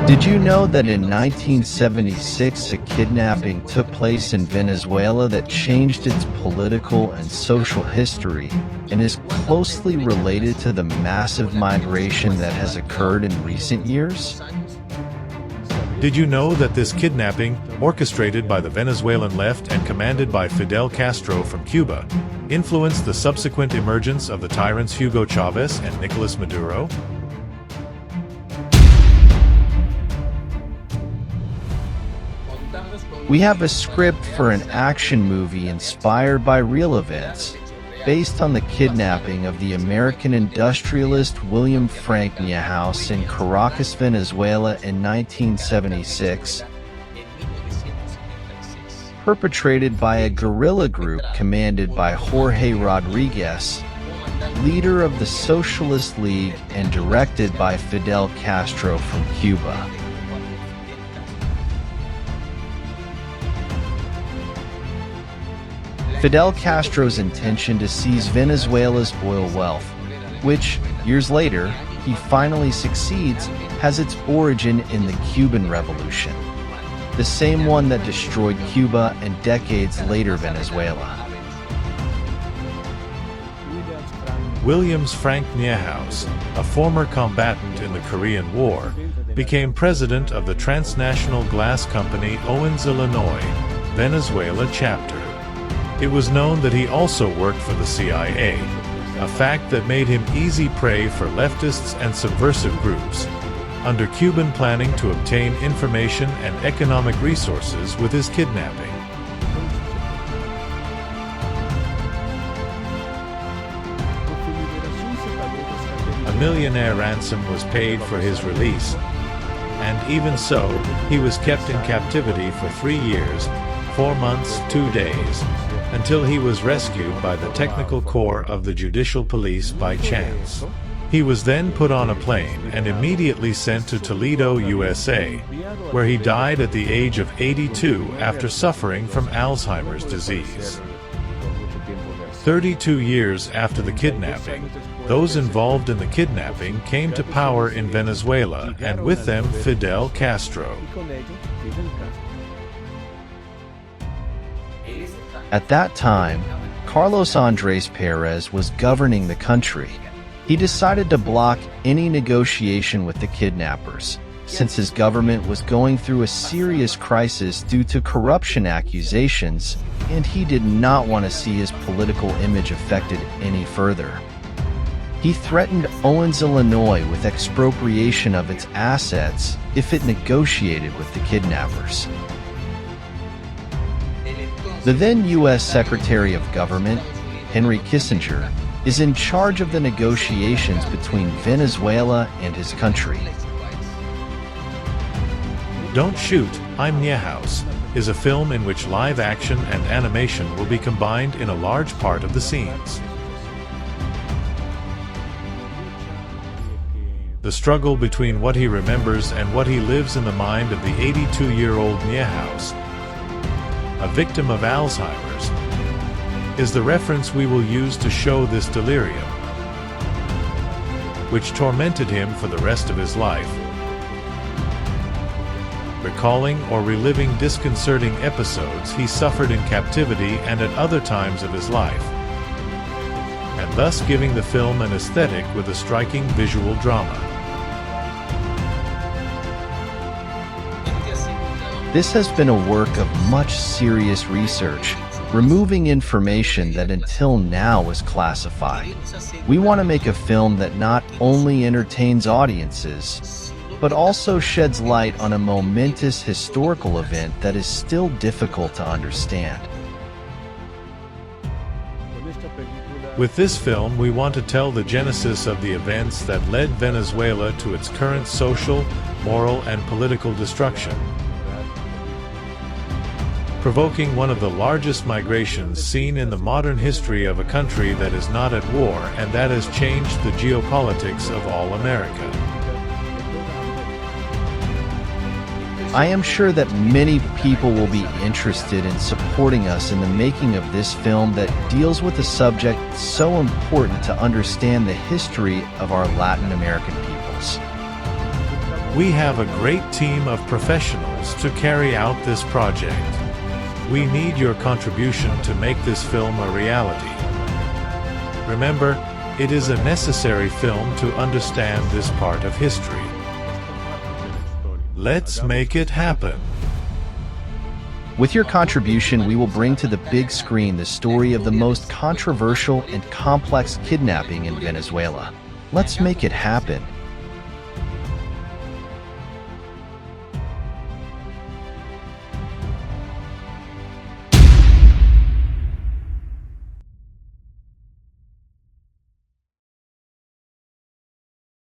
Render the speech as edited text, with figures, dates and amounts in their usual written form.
Did you know that in 1976 a kidnapping took place in Venezuela that changed its political and social history and is closely related to the massive migration that has occurred in recent years? Did you know that this kidnapping, orchestrated by the Venezuelan left and commanded by Fidel Castro from Cuba, influenced the subsequent emergence of the tyrants Hugo Chavez and Nicolas Maduro? We have a script for an action movie inspired by real events, based on the kidnapping of the American industrialist William Frank Niehous in Caracas, Venezuela in 1976, perpetrated by a guerrilla group commanded by Jorge Rodriguez, leader of the Socialist League, and directed by Fidel Castro from Cuba. Fidel Castro's intention to seize Venezuela's oil wealth, which, years later, he finally succeeds, has its origin in the Cuban Revolution, the same one that destroyed Cuba and decades later Venezuela. William Frank Niehous, a former combatant in the Korean War, became president of the transnational glass company Owens, Illinois, Venezuela chapter. It was known that he also worked for the CIA, a fact that made him easy prey for leftists and subversive groups, under Cuban planning to obtain information and economic resources with his kidnapping. A millionaire ransom was paid for his release, and even so, he was kept in captivity for 3 years, 4 months, 2 days, until he was rescued by the technical corps of the judicial police by chance. He was then put on a plane and immediately sent to Toledo, USA, where he died at the age of 82 after suffering from Alzheimer's disease. 32 years after the kidnapping, those involved in the kidnapping came to power in Venezuela, and with them Fidel Castro. At that time, Carlos Andrés Pérez was governing the country. He decided to block any negotiation with the kidnappers, since his government was going through a serious crisis due to corruption accusations, and he did not want to see his political image affected any further. He threatened Owens, Illinois with expropriation of its assets if it negotiated with the kidnappers. The then U.S. Secretary of Government, Henry Kissinger, is in charge of the negotiations between Venezuela and his country. Don't Shoot, I'm Niehous is a film in which live action and animation will be combined in a large part of the scenes. The struggle between what he remembers and what he lives in the mind of the 82-year-old Niehous, a victim of Alzheimer's, is the reference we will use to show this delirium, which tormented him for the rest of his life, recalling or reliving disconcerting episodes he suffered in captivity and at other times of his life, and thus giving the film an aesthetic with a striking visual drama. This has been a work of much serious research, removing information that until now was classified. We want to make a film that not only entertains audiences, but also sheds light on a momentous historical event that is still difficult to understand. With this film, we want to tell the genesis of the events that led Venezuela to its current social, moral, and political destruction, provoking one of the largest migrations seen in the modern history of a country that is not at war and that has changed the geopolitics of all America. I am sure that many people will be interested in supporting us in the making of this film that deals with a subject so important to understand the history of our Latin American peoples. We have a great team of professionals to carry out this project. We need your contribution to make this film a reality. Remember, it is a necessary film to understand this part of history. Let's make it happen. With your contribution, we will bring to the big screen the story of the most controversial and complex kidnapping in Venezuela. Let's make it happen.